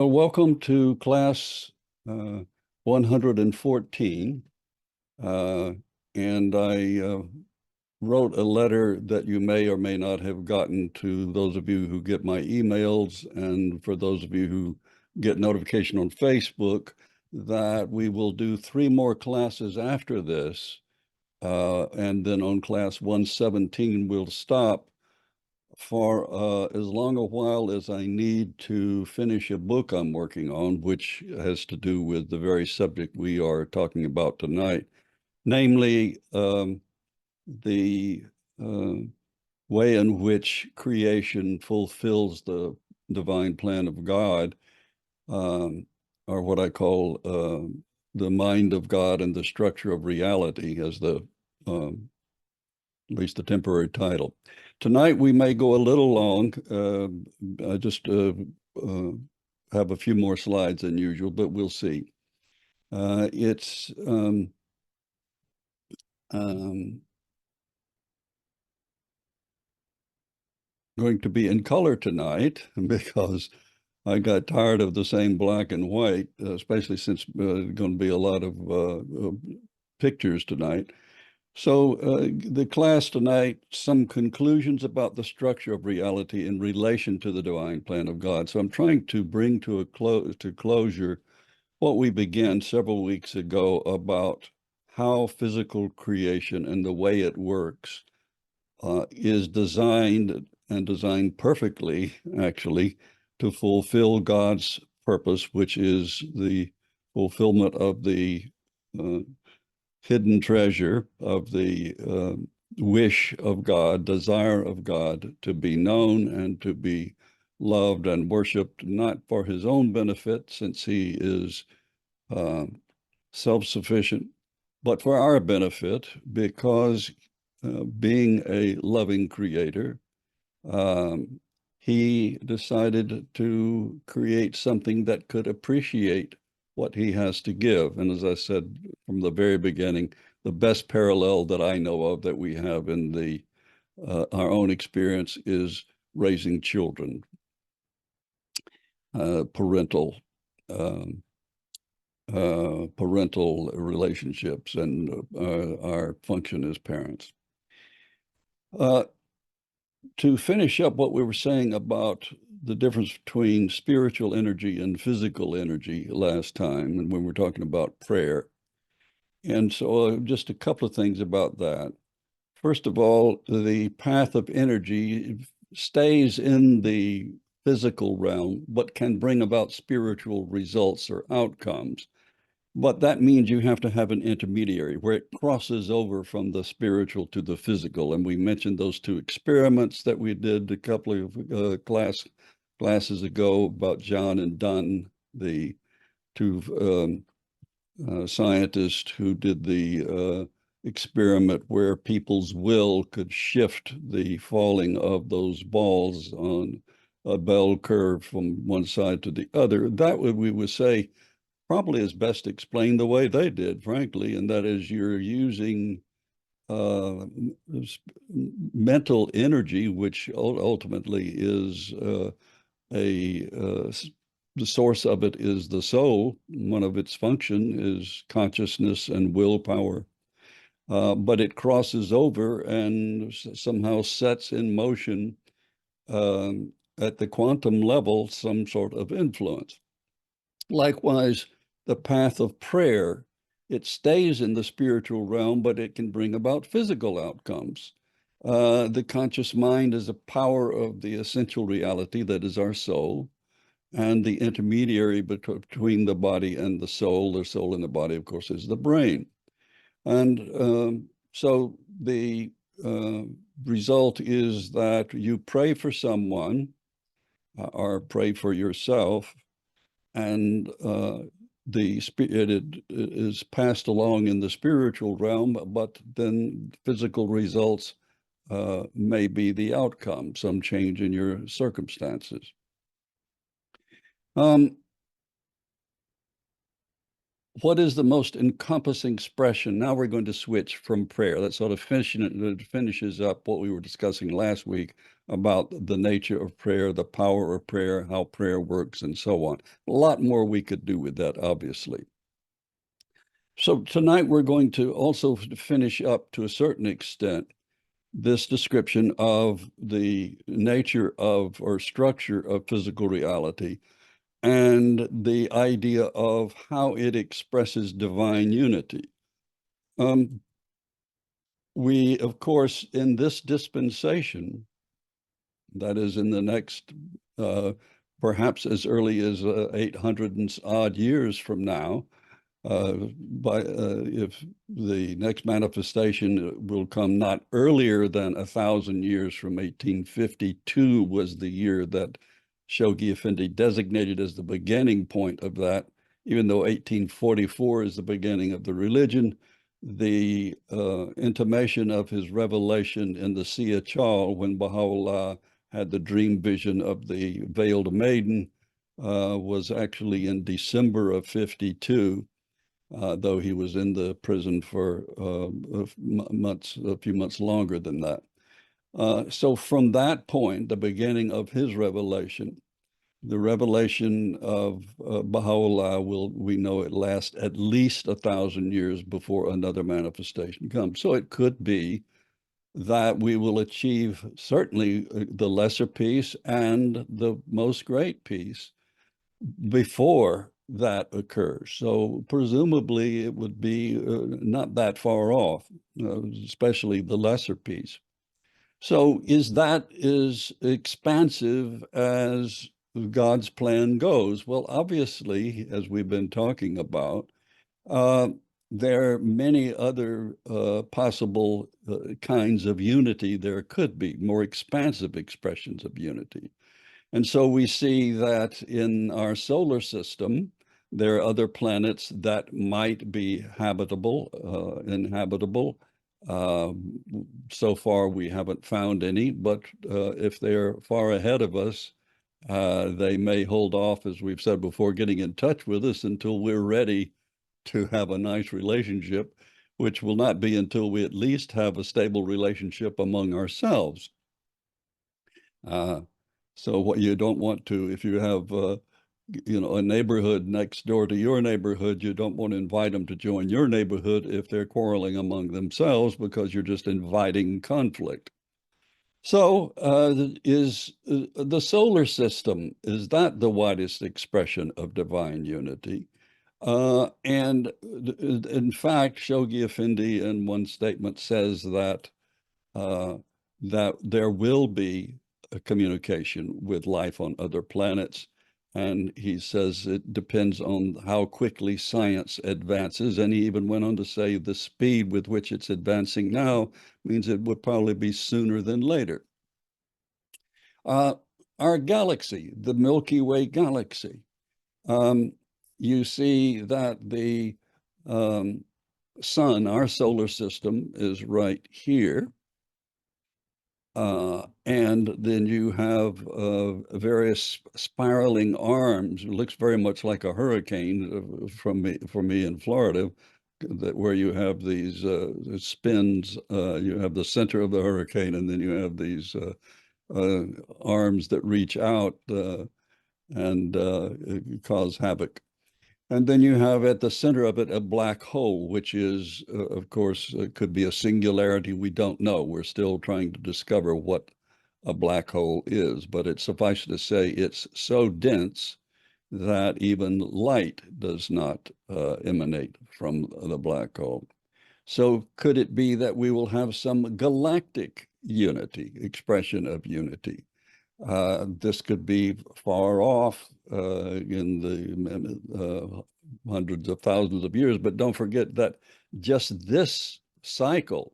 Welcome to class 114. Uh, and I wrote a letter that you may or may not have gotten to those of you who get my emails, and for those of you who get notification on Facebook, that we will do 3 more classes after this. And then on class 117, we'll stop for as long a while as I need to finish a book I'm working on, which has to do with the very subject we are talking about tonight, namely the uh, way in which creation fulfills the divine plan of God, um, or what I call the mind of God and the structure of reality as at least the temporary title. Tonight we may go a little long. I just have a few more slides than usual, but we'll see. It's going to be in color tonight because I got tired of the same black and white, especially since going to be a lot of pictures tonight. So the class tonight, some conclusions about the structure of reality in relation to the divine plan of God. So I'm trying to bring to closure what we began several weeks ago about how physical creation and the way it works is designed and designed perfectly, actually, to fulfill God's purpose, which is the fulfillment of the hidden treasure of the wish of God, desire of God to be known and to be loved and worshiped, not for his own benefit, since he is self-sufficient, but for our benefit, because being a loving creator, he decided to create something that could appreciate what he has to give. And as I said from the very beginning, the best parallel that I know of that we have in our own experience is raising children, parental relationships, and our function as parents. To finish up what we were saying about the difference between spiritual energy and physical energy last time, and when we were talking about prayer. And so just a couple of things about that. First of all, the path of energy stays in the physical realm, but can bring about spiritual results or outcomes. But that means you have to have an intermediary where it crosses over from the spiritual to the physical. And we mentioned those 2 experiments that we did a couple of classes ago about John and Dunn, the 2 scientists who did the experiment where people's will could shift the falling of those balls on a bell curve from one side to the other. That we would say probably is best explained the way they did, frankly, and that is you're using mental energy, which ultimately is the source of it is the soul. One of its function is consciousness and willpower, but it crosses over and somehow sets in motion at the quantum level some sort of influence. Likewise, the path of prayer, it stays in the spiritual realm, but it can bring about physical outcomes. The conscious mind is a power of the essential reality that is our soul, and the intermediary between the body and the soul and the body, of course, is the brain. And so the result is that you pray for someone or pray for yourself, and the spirit is passed along in the spiritual realm, but then physical results may be the outcome, some change in your circumstances. what is the most encompassing expression? Now we're going to switch from prayer. That sort of finishes up what we were discussing last week about the nature of prayer, the power of prayer, how prayer works, and so on. A lot more we could do with that, obviously. So tonight we're going to also finish up, to a certain extent, this description of the nature of or structure of physical reality and the idea of how it expresses divine unity. We, of course, in this dispensation, that is in the next, perhaps as early as 800 and odd years from now, if the next manifestation will come not earlier than 1,000 years from 1852 was the year that Shoghi Effendi designated as the beginning point of that, even though 1844 is the beginning of the religion. The intimation of his revelation in the Sia Chal, when Baha'u'llah had the dream vision of the veiled maiden, was actually in December of 52. Though he was in the prison for a few months longer than that. So from that point, the beginning of his revelation, the revelation of Baha'u'llah we know it lasts at least 1,000 years before another manifestation comes. So it could be that we will achieve certainly the lesser peace and the most great peace before that occurs. So presumably it would be not that far off, especially the lesser piece. So is that as expansive as God's plan goes? Well, obviously, as we've been talking about, there are many other possible kinds of unity. There could be more expansive expressions of unity. And so we see that in our solar system, there are other planets that might be inhabitable. So far, we haven't found any, but if they're far ahead of us, they may hold off, as we've said before, getting in touch with us until we're ready to have a nice relationship, which will not be until we at least have a stable relationship among ourselves. So what you don't want to, if you have, a neighborhood next door to your neighborhood, you don't want to invite them to join your neighborhood if they're quarreling among themselves, because you're just inviting conflict. So is the solar system, is that the widest expression of divine unity? And in fact, Shoghi Effendi in one statement says that that there will be a communication with life on other planets. And he says it depends on how quickly science advances. And he even went on to say the speed with which it's advancing now means it would probably be sooner than later. Our galaxy, the Milky Way galaxy, you see that the sun, our solar system, is right here. And then you have various spiraling arms. It looks very much like a hurricane for me in Florida, where you have these spins. You have the center of the hurricane, and then you have these arms that reach out and cause havoc. And then you have at the center of it a black hole, which is, of course, could be a singularity. We don't know. We're still trying to discover what a black hole is, but it's suffice to say it's so dense that even light does not emanate from the black hole. So could it be that we will have some galactic unity, expression of unity? This could be far off in the hundreds of thousands of years, but don't forget that just this cycle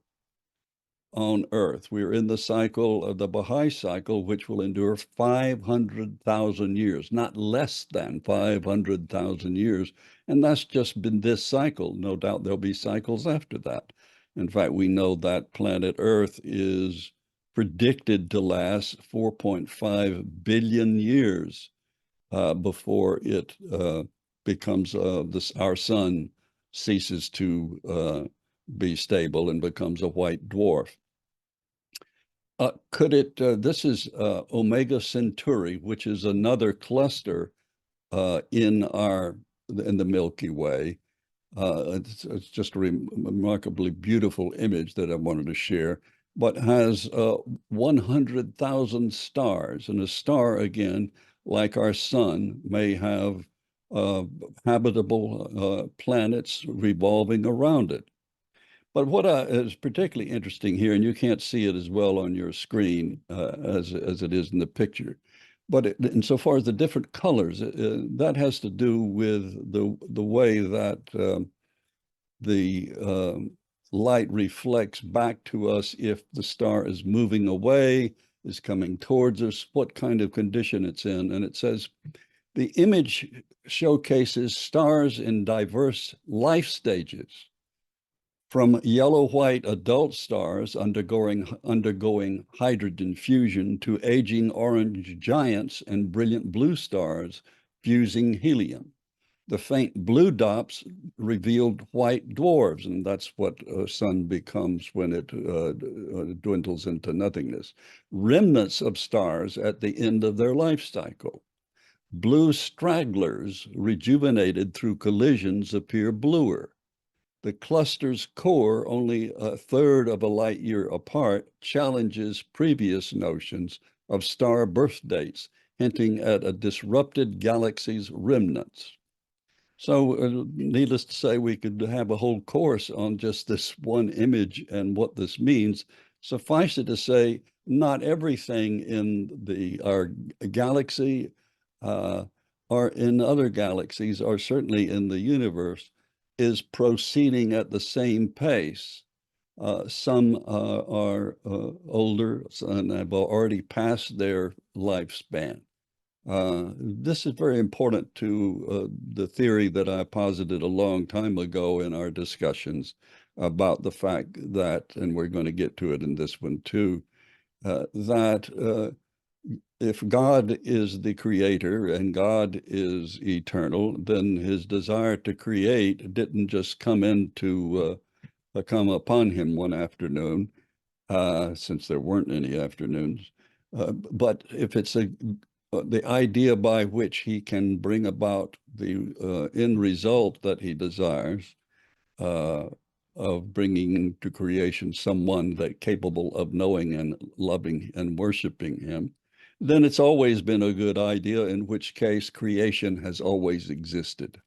on Earth, we're in the cycle of the Baha'i cycle, which will endure 500,000 years, not less than 500,000 years. And that's just been this cycle. No doubt there'll be cycles after that. In fact, we know that planet Earth is predicted to last 4.5 billion years before it becomes our sun ceases to be stable and becomes a white dwarf. This is Omega Centauri, which is another cluster in the Milky Way. It's just a remarkably beautiful image that I wanted to share, but has 100,000 stars. And a star, again, like our sun, may have habitable planets revolving around it. But what is particularly interesting here, and you can't see it as well on your screen as it is in the picture, but insofar as the different colors, that has to do with the way that the light reflects back to us if the star is moving away, is coming towards us, what kind of condition it's in. And it says the image showcases stars in diverse life stages, from yellow-white adult stars undergoing hydrogen fusion to aging orange giants and brilliant blue stars fusing helium. The faint blue dots revealed white dwarfs, and that's what a sun becomes when it dwindles into nothingness. Remnants of stars at the end of their life cycle. Blue stragglers, rejuvenated through collisions, appear bluer. The cluster's core, only a third of a light year apart, challenges previous notions of star birth dates, hinting at a disrupted galaxy's remnants. So needless to say, we could have a whole course on just this one image and what this means. Suffice it to say, not everything in our galaxy or in other galaxies, or certainly in the universe, is proceeding at the same pace. Some are older and have already passed their lifespan. This is very important to the theory that I posited a long time ago in our discussions about the fact that, and we're going to get to it in this one too, that if God is the creator and God is eternal, then his desire to create didn't just come upon him one afternoon, since there weren't any afternoons. But if it's the idea by which he can bring about the end result that he desires, of bringing to creation someone that capable of knowing and loving and worshiping him, then it's always been a good idea, in which case creation has always existed.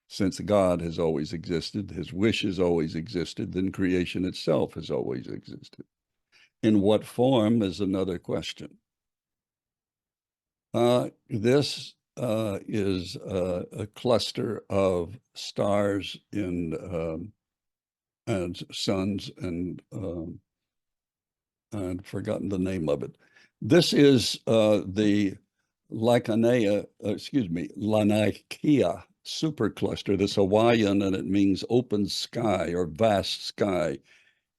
Since God has always existed, his wish has always existed, then creation itself has always existed. In what form is another question. This is a cluster of stars and suns, and I've forgotten the name of it. This is the Laniakea supercluster, this Hawaiian, and it means open sky or vast sky.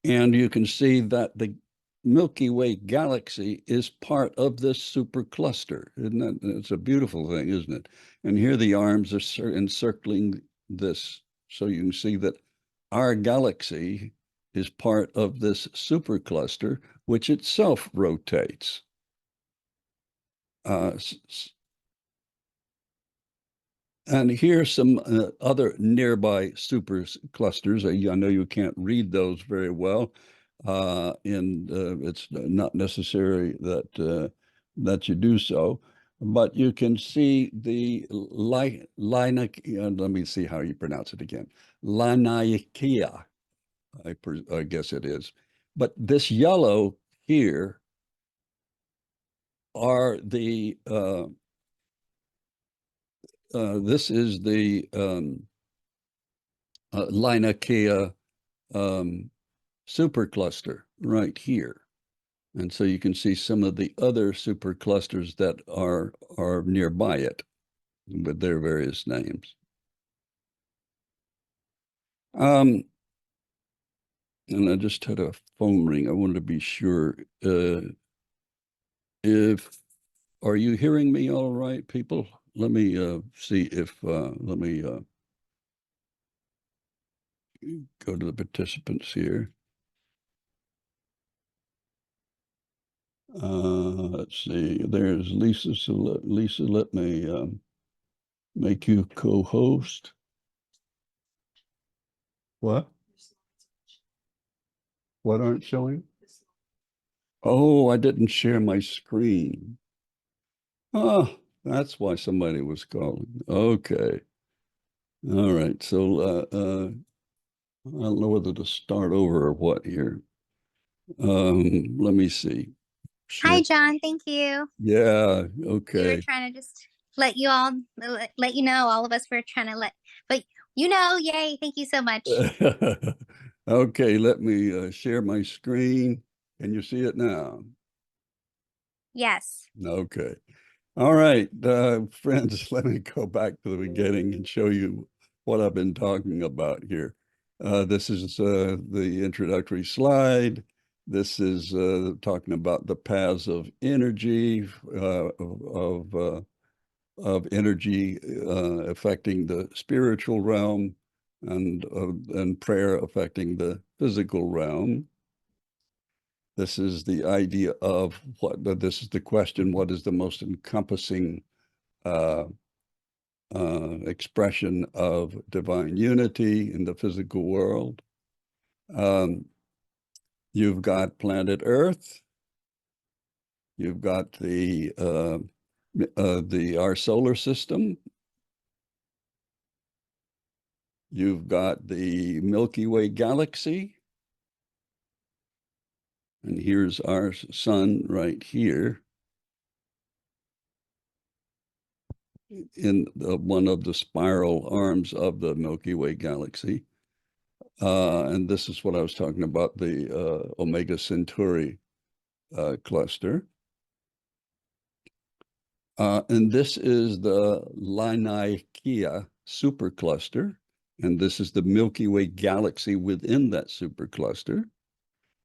And you can see that the Milky Way galaxy is part of this supercluster. Isn't that, it's a beautiful thing, isn't it? And here the arms are encircling this. So you can see that our galaxy is part of this supercluster, which itself rotates. And here's some other nearby superclusters. I know you can't read those very well, and it's not necessary that you do so. But you can see the let me see how you pronounce it again. Laniakea, I guess it is. But this yellow here are the this is the Laniakea supercluster right here. And so you can see some of the other superclusters that are nearby it with their various names. And I just had a phone ring. I wanted to be sure. Are you hearing me all right, people? Let me see if, go to the participants here. Let's see. There's Lisa. So Lisa, let me make you co-host. What? What aren't showing? Oh, I didn't share my screen. Oh, that's why somebody was calling. Okay. All right. So I don't know whether to start over or what here. Let me see. Hi, Share. John. Thank you. Yeah. We were Okay. trying to just let you all let you know, all of us were trying to but yay. Thank you so much. Okay. Let me share my screen. Can you see it now? Yes. Okay. All right, friends, let me go back to the beginning and show you what I've been talking about here. This is the introductory slide. This is talking about the paths of energy, of energy affecting the spiritual realm, and prayer affecting the physical realm. This is the idea of this is the question, what is the most encompassing uh, expression of divine unity in the physical world? You've got planet Earth. You've got our solar system. You've got the Milky Way galaxy. And here's our sun right here in one of the spiral arms of the Milky Way galaxy. And this is what I was talking about, the Omega Centauri cluster. And this is the Laniakea supercluster. And this is the Milky Way galaxy within that supercluster.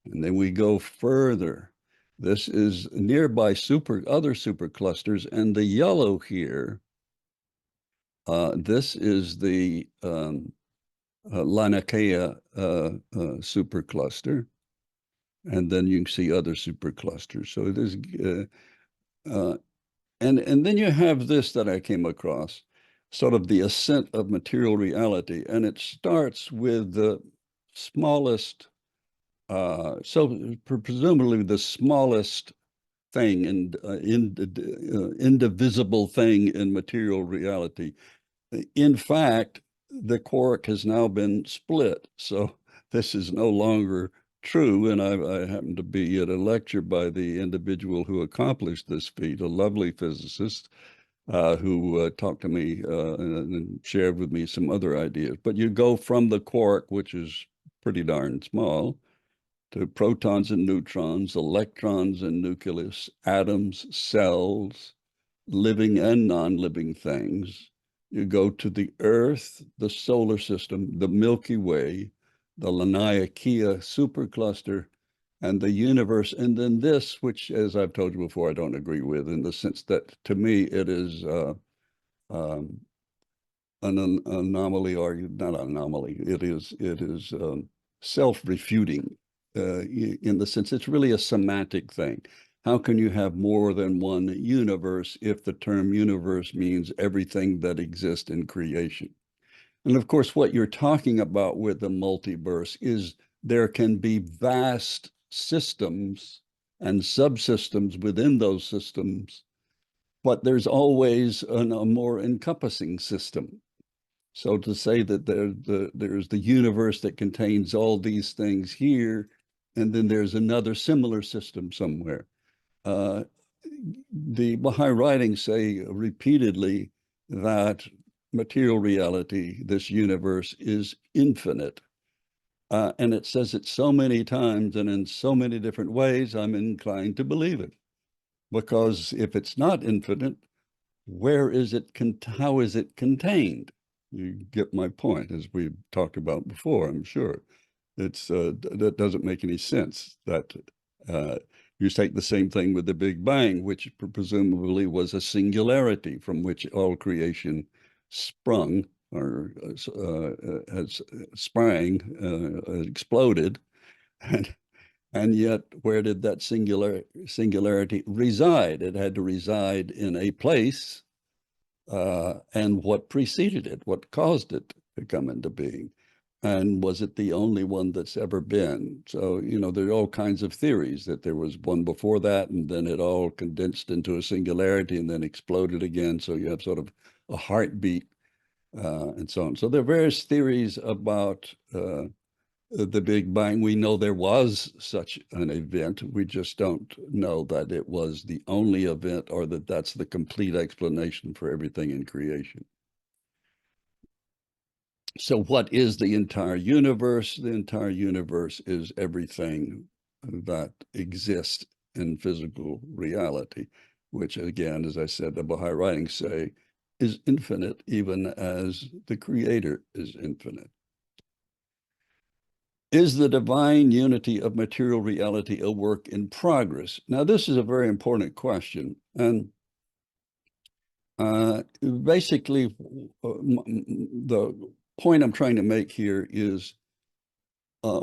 And then we go further. This is nearby other superclusters. And the yellow here, this is the Laniakea supercluster. And then you can see other superclusters. So it is and then you have this that I came across, sort of the ascent of material reality, and it starts with the smallest, presumably the smallest thing and indivisible thing in material reality. In fact, the quark has now been split, so this is no longer true. And I happened to be at a lecture by the individual who accomplished this feat, a lovely physicist who talked to me and shared with me some other ideas. But you go from the quark, which is pretty darn small, to protons and neutrons, electrons and nucleus, atoms, cells, living and non-living things. You go to the Earth, the solar system, the Milky Way, the Laniakea supercluster, and the universe. And then this, which, as I've told you before, I don't agree with, in the sense that to me it is um, an anomaly, or not an anomaly. It is self-refuting in the sense it's really a semantic thing. How can you have more than one universe if the term universe means everything that exists in creation? And of course, what you're talking about with the multiverse is there can be vast systems and subsystems within those systems, but there's always a more encompassing system. So to say that there's the universe that contains all these things here, and then there's another similar system somewhere. The Baha'i writings say repeatedly that material reality, this universe, is infinite. And it says it so many times and in so many different ways, I'm inclined to believe it. Because if it's not infinite, where is it, how is it contained? You get my point, as we've talked about before, I'm sure. That doesn't make any sense. That you take the same thing with the Big Bang, which presumably was a singularity from which all creation sprung, or has sprang, exploded, and yet where did that singularity reside? It had to reside in a place, and what preceded it, what caused it to come into being. And was it the only one that's ever been? So, there are all kinds of theories that there was one before that, and then it all condensed into a singularity and then exploded again. So you have sort of a heartbeat, and so on. So there are various theories about the Big Bang. We know there was such an event. We just don't know that it was the only event, or that that's the complete explanation for everything in creation. So what is the entire universe? The entire universe is everything that exists in physical reality, which again, as I said, the Baha'i writings say is infinite, even as the Creator is infinite. Is the divine unity of material reality a work in progress? Now, this is a very important question. And basically, the point I'm trying to make here is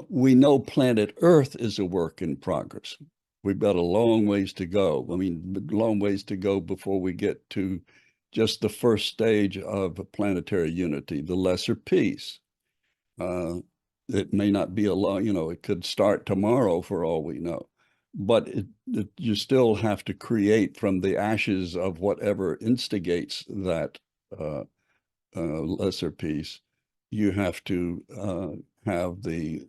we know planet Earth is a work in progress. We've got a long ways to go. I mean, long ways to go before we get to just the first stage of planetary unity, the lesser peace. It may not be a long, it could start tomorrow for all we know, but you still have to create from the ashes of whatever instigates that lesser peace. You have to have the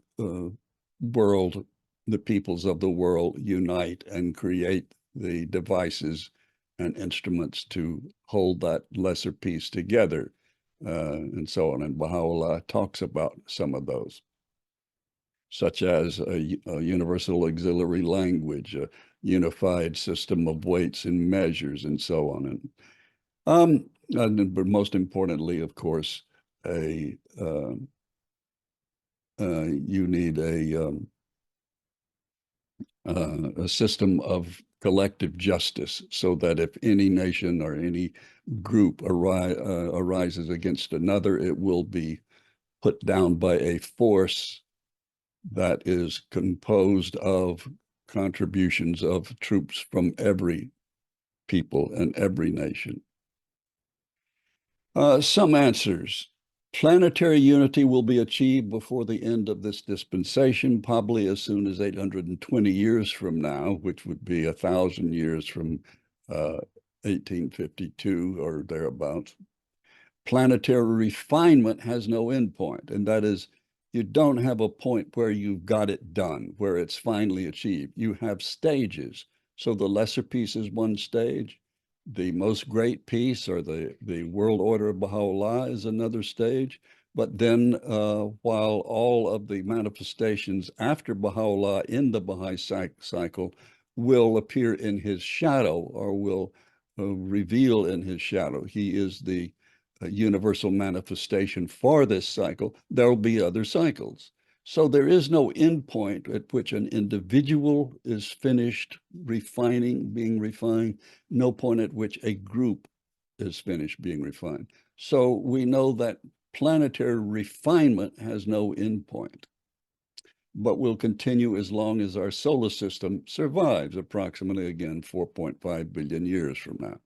world, the peoples of the world unite and create the devices and instruments to hold that lesser peace together, and so on. And Baha'u'llah talks about some of those, such as a universal auxiliary language, a unified system of weights and measures, and so on. But most importantly, of course, you need a system of collective justice, so that if any nation or any group arises against another, it will be put down by a force that is composed of contributions of troops from every people and every nation. Some answers. Planetary unity will be achieved before the end of this dispensation, probably as soon as 820 years from now, which would be 1,000 years from 1852 or thereabouts. Planetary refinement has no endpoint, and that is, you don't have a point where you've got it done, where it's finally achieved. You have stages. So the lesser peace is one stage. The most great peace, or the world order of Baha'u'llah, is another stage. But then while all of the manifestations after Baha'u'llah in the Baha'i cycle will appear in his shadow, or will reveal in his shadow, he is the universal manifestation for this cycle, there will be other cycles. So there is no endpoint at which an individual is finished being refined, no point at which a group is finished being refined. So we know that planetary refinement has no endpoint, but will continue as long as our solar system survives, approximately, again, 4.5 billion years from now.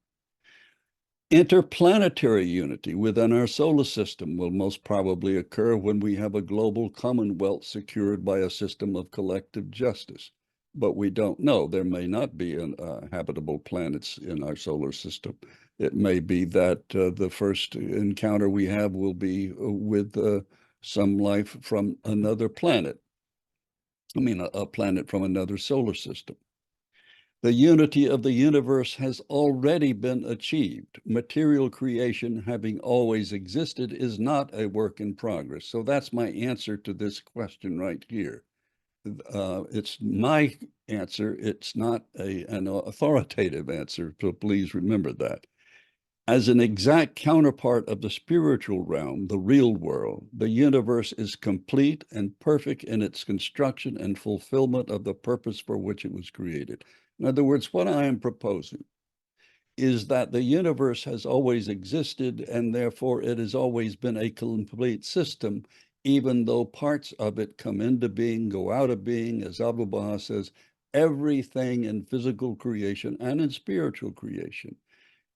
Interplanetary unity within our solar system will most probably occur when we have a global commonwealth secured by a system of collective justice. But we don't know. There may not be habitable planets in our solar system. It may be that the first encounter we have will be with some life from another planet. I mean, a planet from another solar system. The unity of the universe has already been achieved. Material creation, having always existed, is not a work in progress. So that's my answer to this question right here. It's my answer. It's not an authoritative answer, so please remember that. As an exact counterpart of the spiritual realm, the real world, the universe is complete and perfect in its construction and fulfillment of the purpose for which it was created. In other words, what I am proposing is that the universe has always existed, and therefore it has always been a complete system, even though parts of it come into being, go out of being. As Abdu'l-Baha says, everything in physical creation and in spiritual creation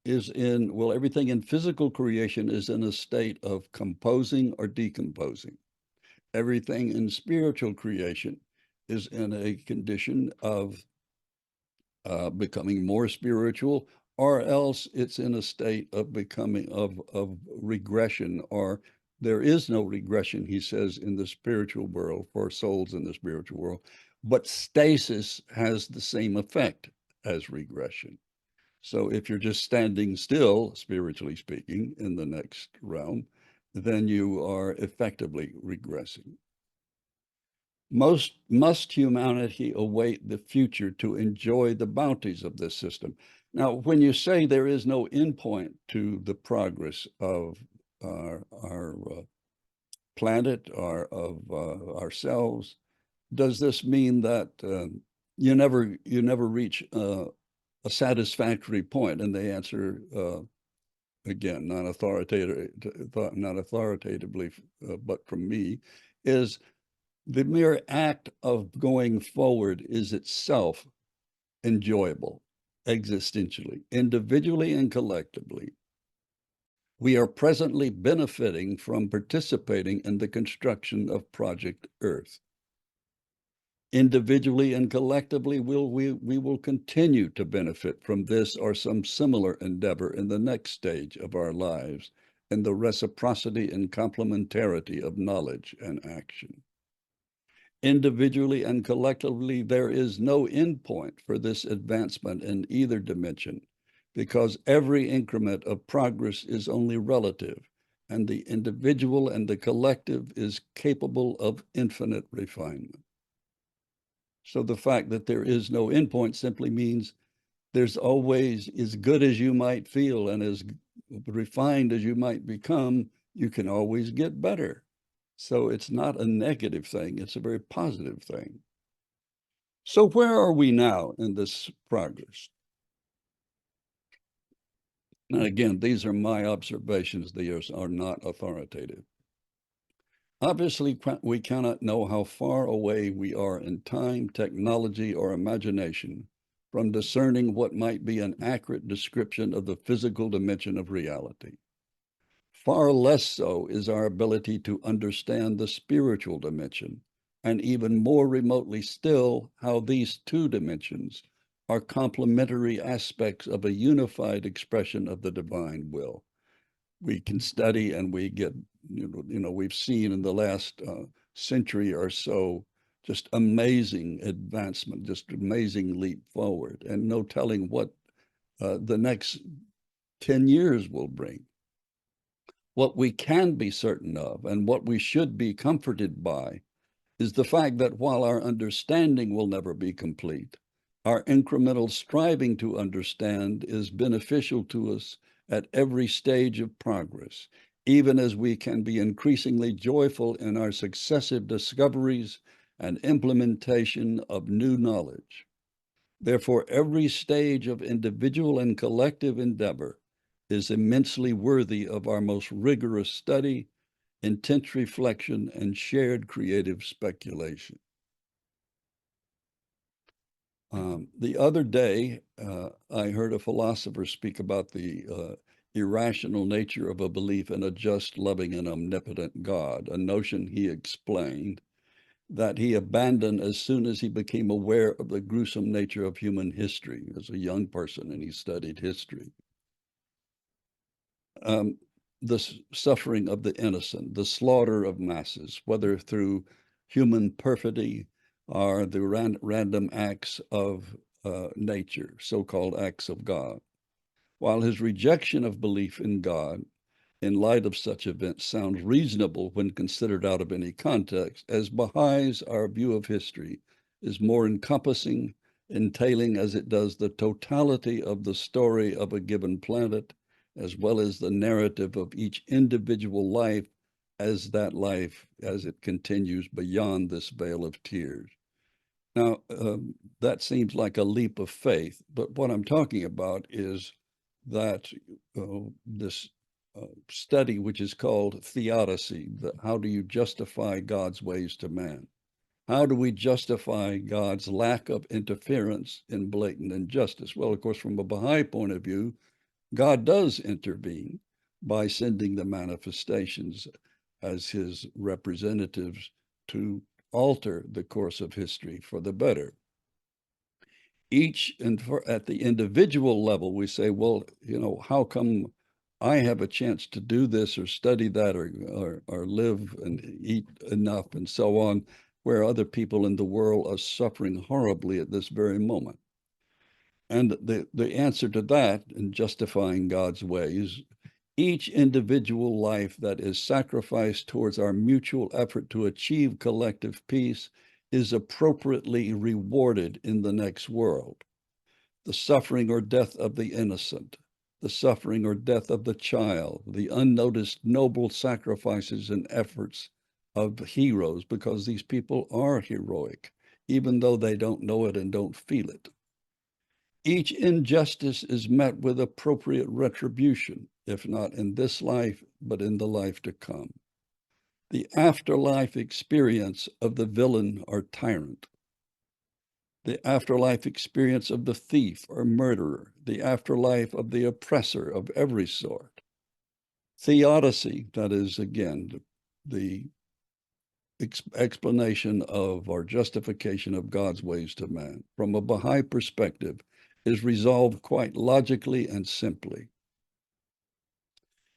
is in, well, everything in physical creation is in a state of composing or decomposing. Everything in spiritual creation is in a condition of becoming more spiritual, or else it's in a state of becoming of regression, or there is no regression, he says, in the spiritual world for souls in the spiritual world, but stasis has the same effect as regression. So if you're just standing still, spiritually speaking, in the next realm, then you are effectively regressing. Must humanity await the future to enjoy the bounties of this system? Now, when you say there is no endpoint to the progress of our planet or of ourselves, does this mean that you never reach a satisfactory point? And the answer, again, not authoritatively, but from me, is the mere act of going forward is itself enjoyable existentially, individually and collectively. We are presently benefiting from participating in the construction of Project Earth. Individually and collectively, we will continue to benefit from this or some similar endeavor in the next stage of our lives, in the reciprocity and complementarity of knowledge and action. Individually and collectively, there is no endpoint for this advancement in either dimension, because every increment of progress is only relative, and the individual and the collective is capable of infinite refinement. So the fact that there is no endpoint simply means there's always, as good as you might feel and as refined as you might become, you can always get better. So it's not a negative thing, it's a very positive thing. So where are we now in this progress? And again, these are my observations. These are not authoritative. Obviously, we cannot know how far away we are in time, technology, or imagination from discerning what might be an accurate description of the physical dimension of reality. Far less so is our ability to understand the spiritual dimension, and even more remotely still, how these two dimensions are complementary aspects of a unified expression of the divine will. We can study and we get, we've seen in the last century or so just amazing advancement, just amazing leap forward, and no telling what the next 10 years will bring. What we can be certain of, and what we should be comforted by, is the fact that while our understanding will never be complete, our incremental striving to understand is beneficial to us at every stage of progress, even as we can be increasingly joyful in our successive discoveries and implementation of new knowledge. Therefore, every stage of individual and collective endeavor is immensely worthy of our most rigorous study, intense reflection, and shared creative speculation. The other day, I heard a philosopher speak about the irrational nature of a belief in a just, loving, and omnipotent God, a notion he explained that he abandoned as soon as he became aware of the gruesome nature of human history as a young person, and he studied history. The suffering of the innocent, the slaughter of masses, whether through human perfidy or the random acts of nature, so-called acts of God. While his rejection of belief in God in light of such events sounds reasonable when considered out of any context, as Baha'is, our view of history is more encompassing, entailing as it does the totality of the story of a given planet, as well as the narrative of each individual life as that life, as it continues beyond this veil of tears. Now, that seems like a leap of faith, but what I'm talking about is that this study, which is called Theodicy, how do you justify God's ways to man? How do we justify God's lack of interference in blatant injustice? Well, of course, from a Baha'i point of view, God does intervene by sending the manifestations as his representatives to alter the course of history for the better. At the individual level, we say, well, how come I have a chance to do this or study that or live and eat enough and so on, where other people in the world are suffering horribly at this very moment? And the answer to that, in justifying God's ways, each individual life that is sacrificed towards our mutual effort to achieve collective peace is appropriately rewarded in the next world. The suffering or death of the innocent, the suffering or death of the child, the unnoticed noble sacrifices and efforts of heroes, because these people are heroic, even though they don't know it and don't feel it. Each injustice is met with appropriate retribution, if not in this life, but in the life to come. The afterlife experience of the villain or tyrant, the afterlife experience of the thief or murderer, the afterlife of the oppressor of every sort. Theodicy, that is, again, the explanation of or justification of God's ways to man, from a Baha'i perspective, is resolved quite logically and simply.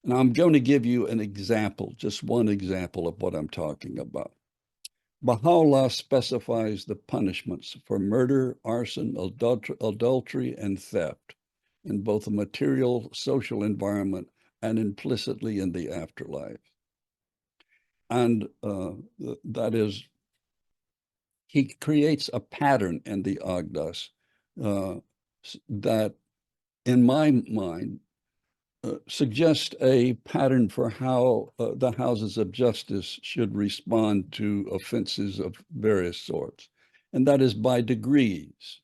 Now, I'm going to give you an example, just one example of what I'm talking about. Baha'u'llah specifies the punishments for murder, arson, adultery, and theft in both the material, social environment and implicitly in the afterlife. And that is, he creates a pattern in the Agdas that, in my mind, suggest a pattern for how the houses of justice should respond to offenses of various sorts. And that is by degrees.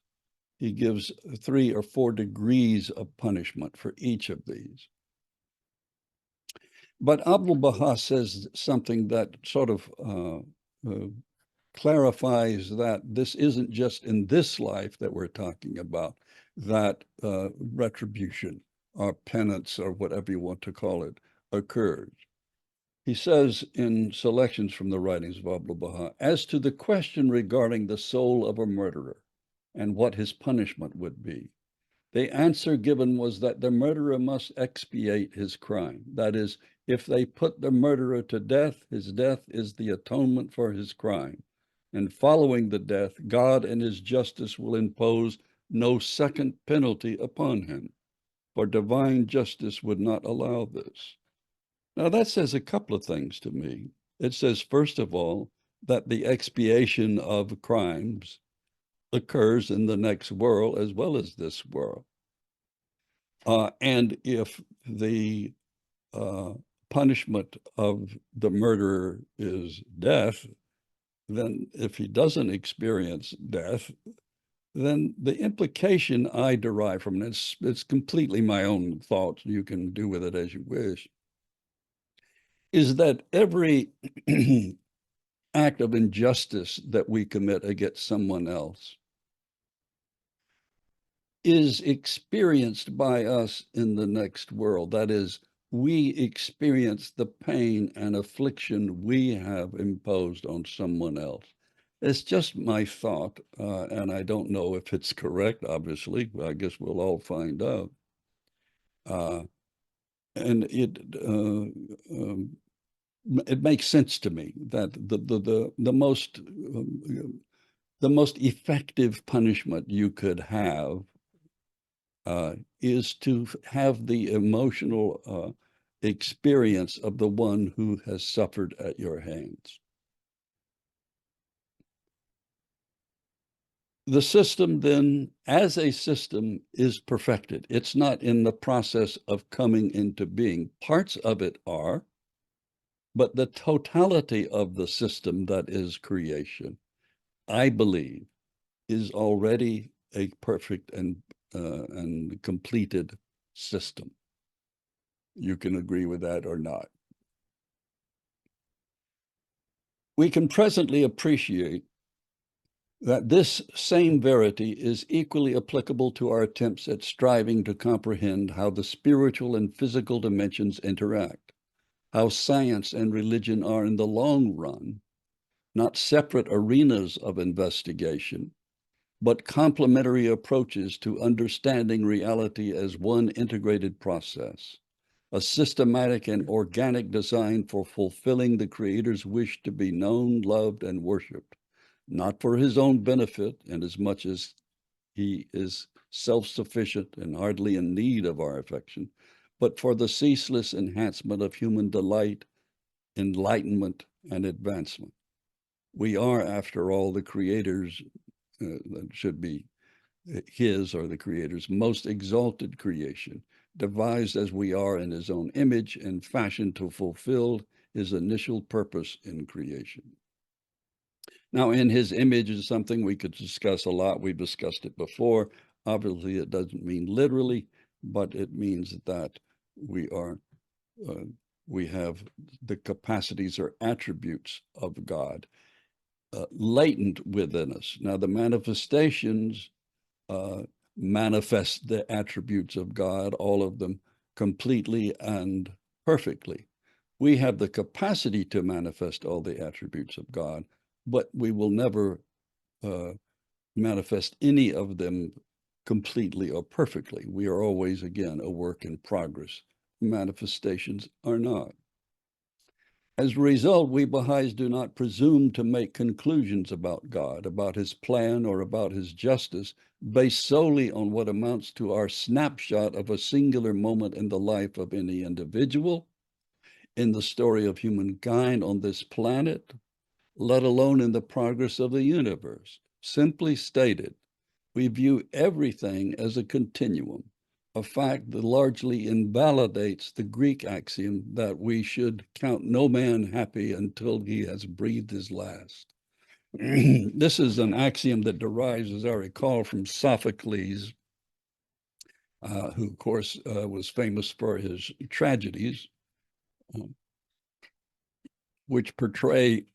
He gives 3 or 4 degrees of punishment for each of these. But Abdul Baha says something that sort of clarifies that this isn't just in this life that we're talking about, that retribution or penance or whatever you want to call it occurs. He says in selections from the writings of Abdul Baha, as to the question regarding the soul of a murderer and what his punishment would be, the answer given was that the murderer must expiate his crime. That is, if they put the murderer to death, his death is the atonement for his crime. And following the death, God in his justice will impose no second penalty upon him, for divine justice would not allow this. Now, that says a couple of things to me. It says, first of all, that the expiation of crimes occurs in the next world as well as this world. And if the punishment of the murderer is death, then if he doesn't experience death, then the implication I derive from this, it's completely my own thoughts, you can do with it as you wish, is that every act of injustice that we commit against someone else is experienced by us in the next world. That is, we experience the pain and affliction we have imposed on someone else. It's just my thought, and I don't know if it's correct, obviously. I guess we'll all find out. And it makes sense to me that the most effective punishment you could have is to have the emotional experience of the one who has suffered at your hands. The system then, as a system, is perfected. It's not in the process of coming into being. Parts of it are, but the totality of the system that is creation, I believe, is already a perfect and completed system. You can agree with that or not. We can presently appreciate that this same verity is equally applicable to our attempts at striving to comprehend how the spiritual and physical dimensions interact, how science and religion are in the long run not separate arenas of investigation, but complementary approaches to understanding reality as one integrated process, a systematic and organic design for fulfilling the Creator's wish to be known, loved, and worshiped, not for his own benefit, inasmuch as he is self-sufficient and hardly in need of our affection, but for the ceaseless enhancement of human delight, enlightenment, and advancement. We are, after all, the Creator's, that should be his or the Creator's most exalted creation, devised as we are in his own image and fashioned to fulfill his initial purpose in creation. Now, in his image is something we could discuss a lot. We've discussed it before. Obviously, it doesn't mean literally, but it means that we have the capacities or attributes of God latent within us. Now, the manifestations manifest the attributes of God, all of them completely and perfectly. We have the capacity to manifest all the attributes of God, but we will never manifest any of them completely or perfectly. We are always, again, a work in progress. Manifestations are not. As a result, we Baha'is do not presume to make conclusions about God, about his plan, or about his justice based solely on what amounts to our snapshot of a singular moment in the life of any individual, in the story of humankind on this planet, let alone in the progress of the universe. Simply stated, we view everything as a continuum, a fact that largely invalidates the Greek axiom that we should count no man happy until he has breathed his last. This is an axiom that derives, as I recall, from Sophocles, who, of course, was famous for his tragedies, which portray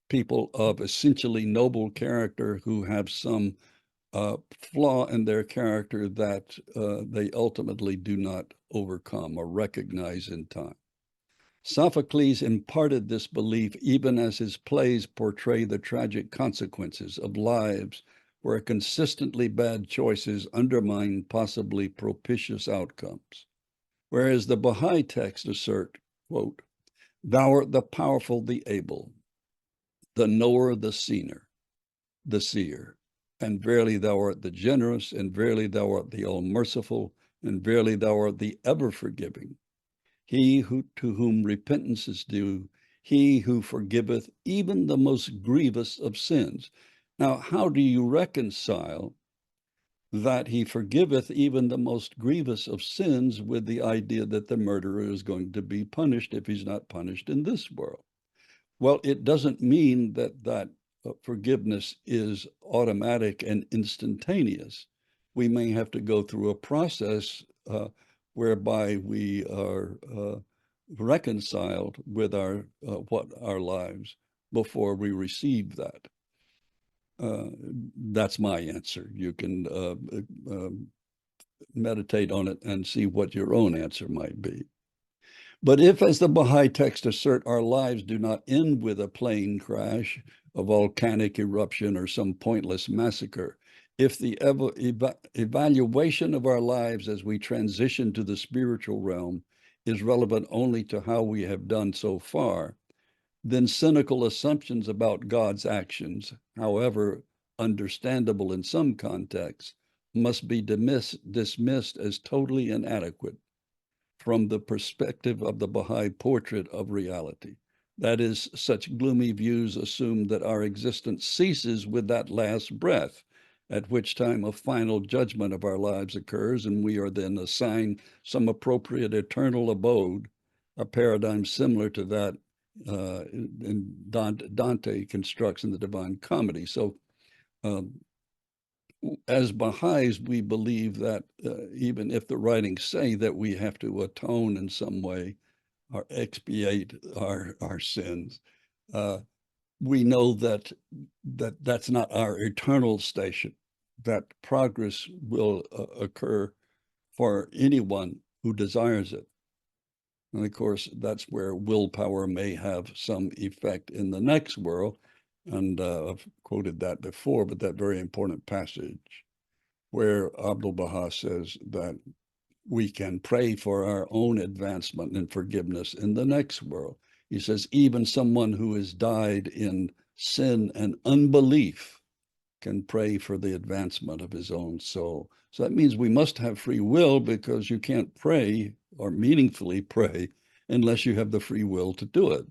people of essentially noble character who have some flaw in their character that they ultimately do not overcome or recognize in time. Sophocles imparted this belief even as his plays portray the tragic consequences of lives where consistently bad choices undermine possibly propitious outcomes. Whereas the Baha'i texts assert, quote, "Thou art the powerful, the able, the knower, the seer, and verily thou art the generous, and verily thou art the all-merciful, and verily thou art the ever-forgiving. He to whom repentance is due, he who forgiveth even the most grievous of sins." Now, how do you reconcile that he forgiveth even the most grievous of sins with the idea that the murderer is going to be punished if he's not punished in this world? Well, it doesn't mean that forgiveness is automatic and instantaneous. We may have to go through a process whereby we are reconciled with our lives before we receive that. That's my answer. You can meditate on it and see what your own answer might be. But if, as the Baha'i texts assert, our lives do not end with a plane crash, a volcanic eruption, or some pointless massacre, if the evaluation of our lives as we transition to the spiritual realm is relevant only to how we have done so far, then cynical assumptions about God's actions, however understandable in some contexts, must be dismissed as totally inadequate from the perspective of the Baha'i portrait of reality. That is, such gloomy views assume that our existence ceases with that last breath, at which time a final judgment of our lives occurs, and we are then assigned some appropriate eternal abode, a paradigm similar to that Dante constructs in the Divine Comedy. So as Baha'is, we believe that even if the writings say that we have to atone in some way or expiate our sins, we know that that's not our eternal station, that progress will occur for anyone who desires it. And of course, that's where willpower may have some effect in the next world. And I've quoted that before, but that very important passage where Abdu'l-Baha says that we can pray for our own advancement and forgiveness in the next world. He says, even someone who has died in sin and unbelief can pray for the advancement of his own soul. So that means we must have free will, because you can't pray or meaningfully pray unless you have the free will to do it.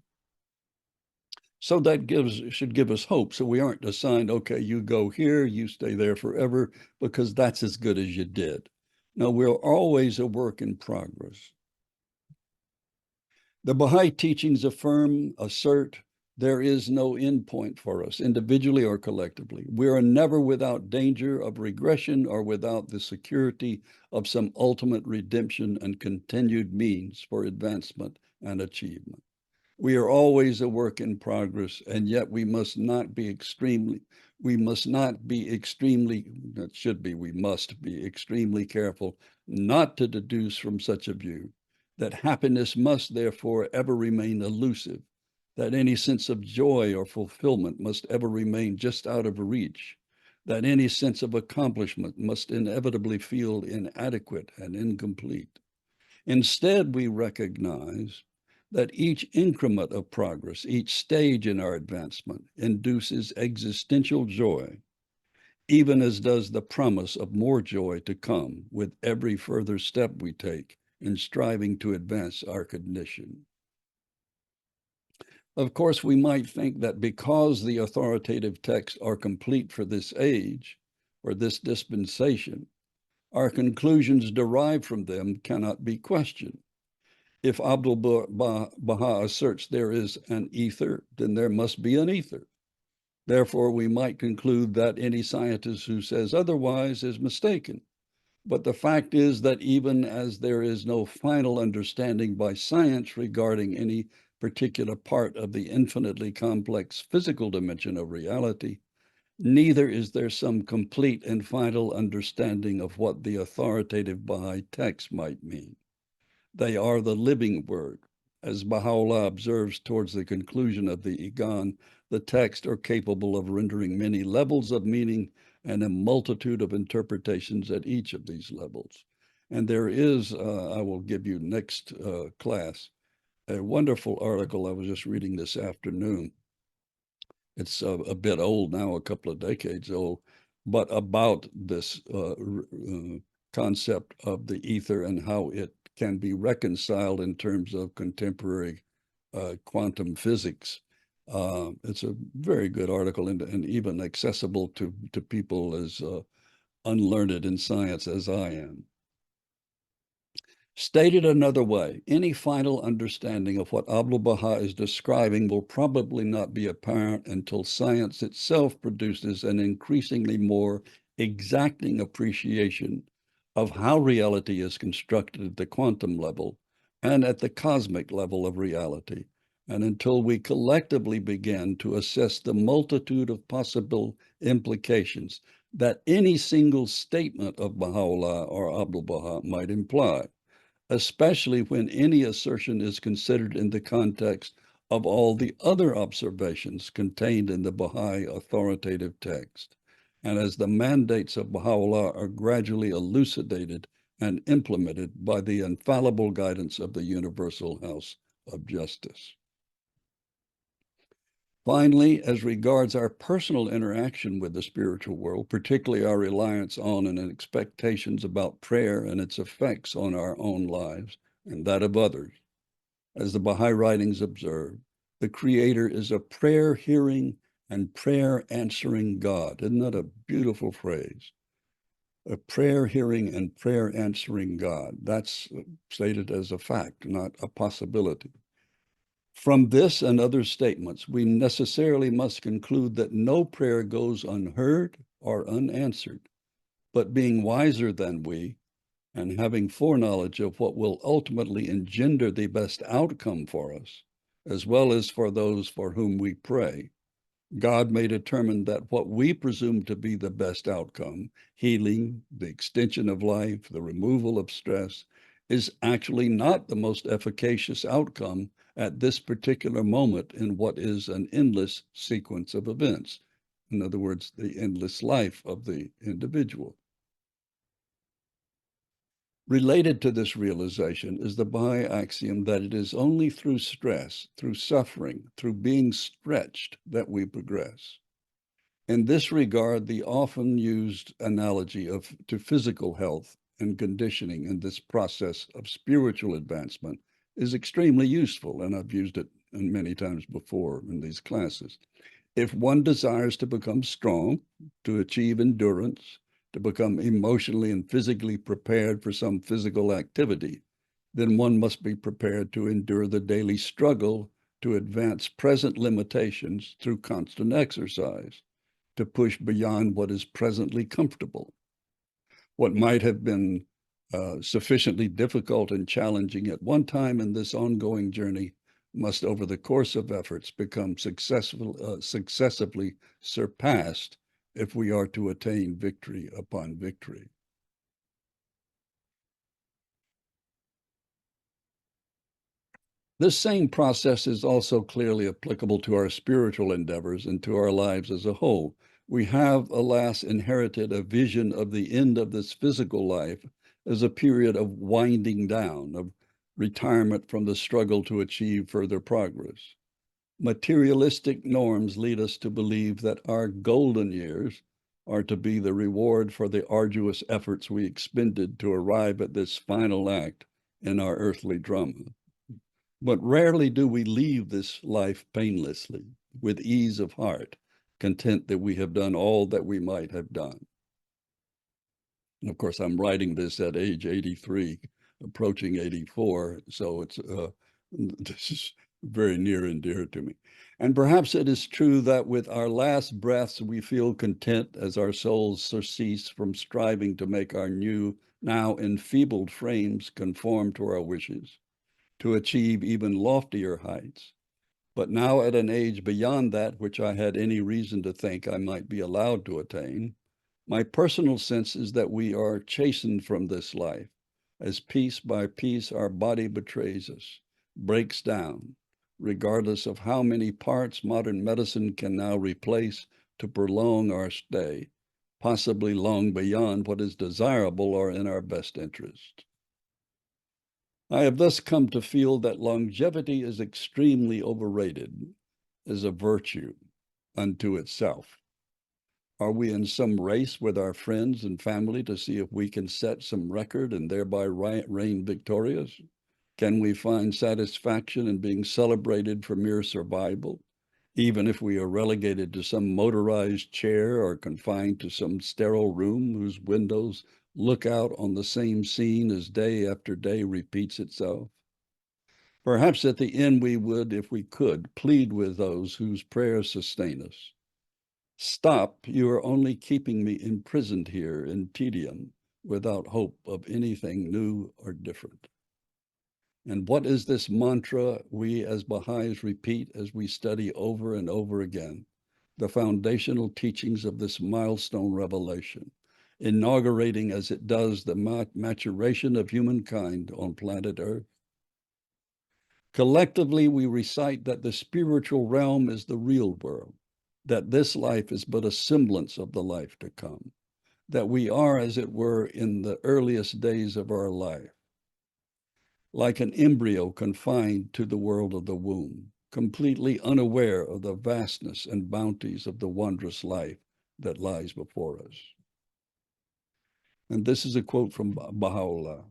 So that should give us hope. So we aren't assigned, okay, you go here, you stay there forever, because that's as good as you did. No, we're always a work in progress. The Baha'i teachings assert there is no end point for us, individually or collectively. We are never without danger of regression or without the security of some ultimate redemption and continued means for advancement and achievement. We are always a work in progress, and yet we must be extremely careful not to deduce from such a view that happiness must therefore ever remain elusive, that any sense of joy or fulfillment must ever remain just out of reach, that any sense of accomplishment must inevitably feel inadequate and incomplete. Instead, we recognize that each increment of progress, each stage in our advancement, induces existential joy, even as does the promise of more joy to come with every further step we take in striving to advance our condition. Of course, we might think that because the authoritative texts are complete for this age or this dispensation, our conclusions derived from them cannot be questioned. If Abdu'l-Baha asserts there is an ether, then there must be an ether. Therefore, we might conclude that any scientist who says otherwise is mistaken. But the fact is that even as there is no final understanding by science regarding any particular part of the infinitely complex physical dimension of reality, neither is there some complete and final understanding of what the authoritative Baha'i text might mean. They are the living word. As Baha'u'llah observes towards the conclusion of the Igan, the texts are capable of rendering many levels of meaning and a multitude of interpretations at each of these levels. And there is, I will give you next class, a wonderful article I was just reading this afternoon. It's a bit old now, a couple of decades old, but about this concept of the ether and how it can be reconciled in terms of contemporary quantum physics. It's a very good article and even accessible to people as unlearned in science as I am. Stated another way, any final understanding of what Abdu'l-Baha is describing will probably not be apparent until science itself produces an increasingly more exacting appreciation of how reality is constructed at the quantum level and at the cosmic level of reality, and until we collectively begin to assess the multitude of possible implications that any single statement of Baha'u'llah or Abdu'l-Baha might imply, especially when any assertion is considered in the context of all the other observations contained in the Baha'i authoritative text, and as the mandates of Baha'u'llah are gradually elucidated and implemented by the infallible guidance of the Universal House of Justice. Finally, as regards our personal interaction with the spiritual world, particularly our reliance on and expectations about prayer and its effects on our own lives and that of others, as the Baha'i writings observe, the Creator is a prayer-hearing and prayer-answering God. Isn't that a beautiful phrase? A prayer-hearing and prayer-answering God. That's stated as a fact, not a possibility. From this and other statements, we necessarily must conclude that no prayer goes unheard or unanswered, but being wiser than we and having foreknowledge of what will ultimately engender the best outcome for us, as well as for those for whom we pray, God may determine that what we presume to be the best outcome, healing, the extension of life, the removal of stress, is actually not the most efficacious outcome at this particular moment in what is an endless sequence of events. In other words, the endless life of the individual. Related to this realization is the Baha'i axiom that it is only through stress, through suffering, through being stretched that we progress. In this regard, the often used analogy to physical health and conditioning in this process of spiritual advancement is extremely useful, and I've used it many times before in these classes. If one desires to become strong, to achieve endurance, to become emotionally and physically prepared for some physical activity, then one must be prepared to endure the daily struggle to advance present limitations through constant exercise, to push beyond what is presently comfortable. What might have been sufficiently difficult and challenging at one time in this ongoing journey must, over the course of efforts, become successively surpassed if we are to attain victory upon victory. This same process is also clearly applicable to our spiritual endeavors and to our lives as a whole. We have, alas, inherited a vision of the end of this physical life as a period of winding down, of retirement from the struggle to achieve further progress. Materialistic norms lead us to believe that our golden years are to be the reward for the arduous efforts we expended to arrive at this final act in our earthly drama. But rarely do we leave this life painlessly, with ease of heart, content that we have done all that we might have done. And of course, I'm writing this at age 83, approaching 84, so it's this is very near and dear to me. And perhaps it is true that with our last breaths, we feel content as our souls surcease from striving to make our new, now enfeebled frames conform to our wishes, to achieve even loftier heights. But now at an age beyond that which I had any reason to think I might be allowed to attain, my personal sense is that we are chastened from this life, as piece by piece our body betrays us, breaks down, regardless of how many parts modern medicine can now replace to prolong our stay, possibly long beyond what is desirable or in our best interest. I have thus come to feel that longevity is extremely overrated as a virtue unto itself. Are we in some race with our friends and family to see if we can set some record and thereby reign victorious? Can we find satisfaction in being celebrated for mere survival, even if we are relegated to some motorized chair or confined to some sterile room whose windows look out on the same scene as day after day repeats itself? Perhaps at the end we would, if we could, plead with those whose prayers sustain us. Stop, you are only keeping me imprisoned here in tedium without hope of anything new or different. And what is this mantra we as Baha'is repeat as we study over and over again the foundational teachings of this milestone revelation, inaugurating as it does the maturation of humankind on planet Earth? Collectively, we recite that the spiritual realm is the real world, that this life is but a semblance of the life to come, that we are, as it were, in the earliest days of our life, like an embryo confined to the world of the womb, completely unaware of the vastness and bounties of the wondrous life that lies before us. And this is a quote from Baha'u'llah.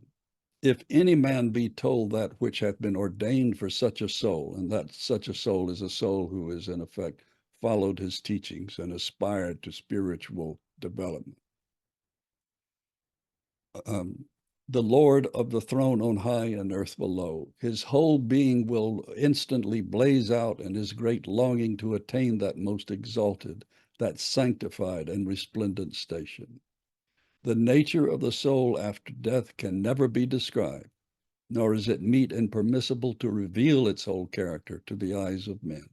If any man be told that which hath been ordained for such a soul, and that such a soul is a soul who is in effect followed his teachings and aspired to spiritual development, the Lord of the throne on high and earth below, his whole being will instantly blaze out in his great longing to attain that most exalted, that sanctified and resplendent station. The nature of the soul after death can never be described, nor is it meet and permissible to reveal its whole character to the eyes of men.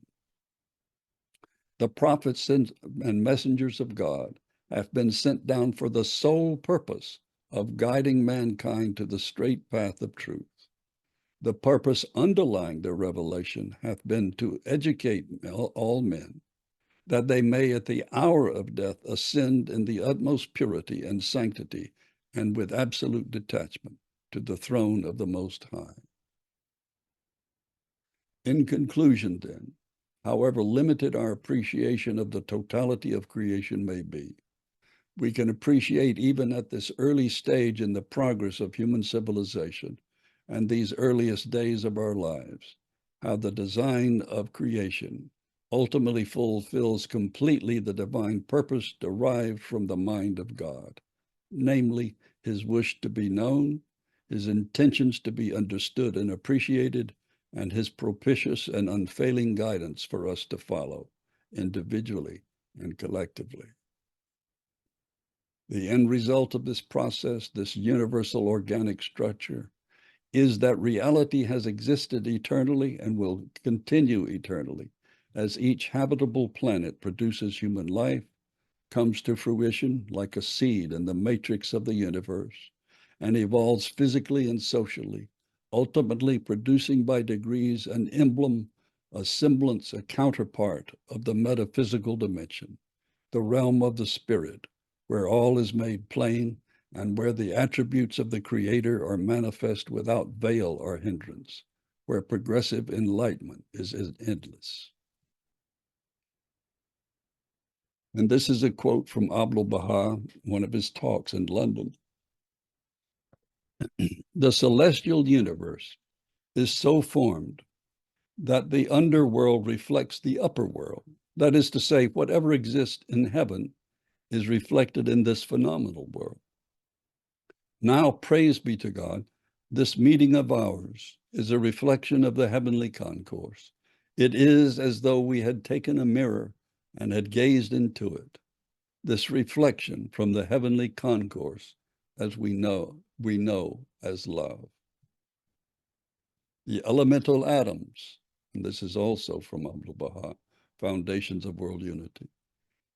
The prophets and messengers of God have been sent down for the sole purpose of guiding mankind to the straight path of truth. The purpose underlying their revelation hath been to educate all men, that they may at the hour of death ascend in the utmost purity and sanctity and with absolute detachment to the throne of the Most High. In conclusion, then, however limited our appreciation of the totality of creation may be, we can appreciate even at this early stage in the progress of human civilization and these earliest days of our lives, how the design of creation ultimately fulfills completely the divine purpose derived from the mind of God, namely his wish to be known, his intentions to be understood and appreciated, and his propitious and unfailing guidance for us to follow individually and collectively. The end result of this process, this universal organic structure, is that reality has existed eternally and will continue eternally as each habitable planet produces human life, comes to fruition like a seed in the matrix of the universe, and evolves physically and socially, ultimately producing by degrees an emblem, a semblance, a counterpart of the metaphysical dimension, the realm of the spirit, where all is made plain and where the attributes of the Creator are manifest without veil or hindrance, where progressive enlightenment is endless. And this is a quote from Abdul Baha, one of his talks in London. The celestial universe is so formed that the underworld reflects the upper world. That is to say, whatever exists in heaven is reflected in this phenomenal world. Now, praise be to God, this meeting of ours is a reflection of the heavenly concourse. It is as though we had taken a mirror and had gazed into it. This reflection from the heavenly concourse, as we know as love. The elemental atoms, and this is also from Abdul Baha, Foundations of World Unity.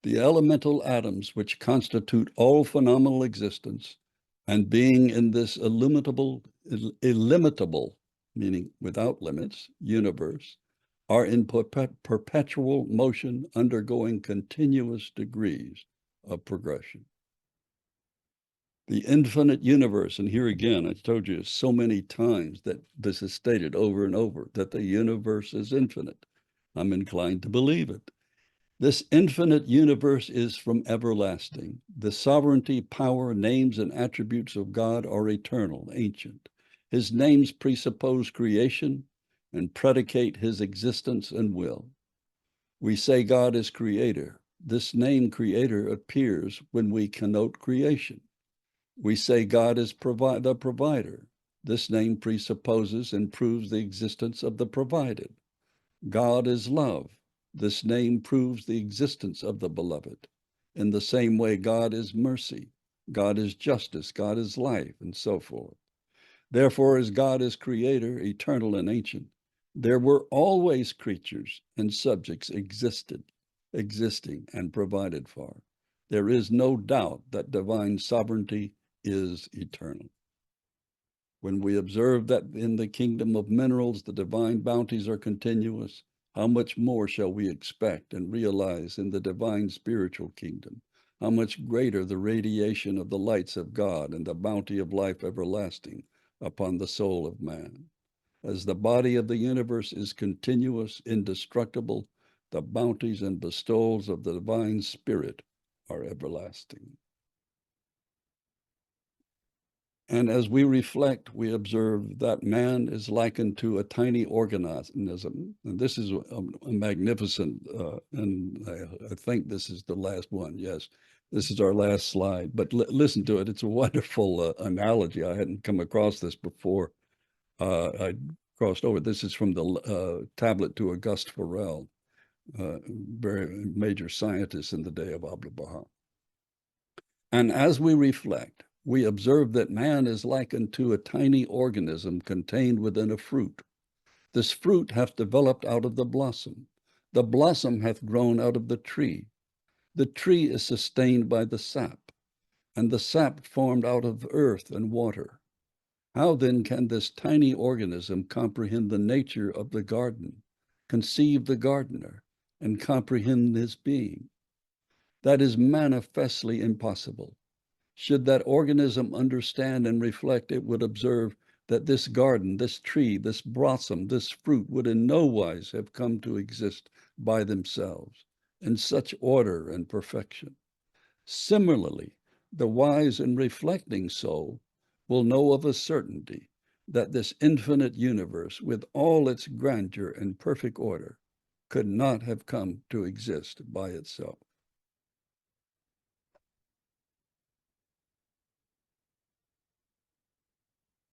The elemental atoms which constitute all phenomenal existence and being in this illimitable, meaning without limits, universe, are in perpetual motion, undergoing continuous degrees of progression. The infinite universe, and here again, I told you so many times that this is stated over and over, that the universe is infinite. I'm inclined to believe it. This infinite universe is from everlasting. The sovereignty, power, names, and attributes of God are eternal, ancient. His names presuppose creation and predicate his existence and will. We say God is creator. This name creator appears when we connote creation. We say God is the provider. This name presupposes and proves the existence of the provided. God is love. This name proves the existence of the beloved. In the same way, God is mercy. God is justice. God is life, and so forth. Therefore, as God is creator, eternal and ancient, there were always creatures and subjects existing and provided for. There is no doubt that divine sovereignty is eternal. When we observe that in the kingdom of minerals, the divine bounties are continuous, how much more shall we expect and realize in the divine spiritual kingdom? How much greater the radiation of the lights of God and the bounty of life everlasting upon the soul of man. As the body of the universe is continuous, indestructible, the bounties and bestowals of the divine spirit are everlasting. And as we reflect, we observe that man is likened to a tiny organism. And this is a magnificent, and I think this is the last one. Yes, this is our last slide. But listen to it. It's a wonderful analogy. I hadn't come across this before. I crossed over. This is from the tablet to Auguste Forel, very major scientist in the day of Abdu'l Baha. And as we reflect, we observe that man is likened to a tiny organism contained within a fruit. This fruit hath developed out of the blossom. The blossom hath grown out of the tree. The tree is sustained by the sap, and the sap formed out of earth and water. How then can this tiny organism comprehend the nature of the garden, conceive the gardener, and comprehend his being? That is manifestly impossible. Should that organism understand and reflect, it would observe that this garden, this tree, this blossom, this fruit would in no wise have come to exist by themselves in such order and perfection. Similarly, the wise and reflecting soul will know of a certainty that this infinite universe, with all its grandeur and perfect order, could not have come to exist by itself.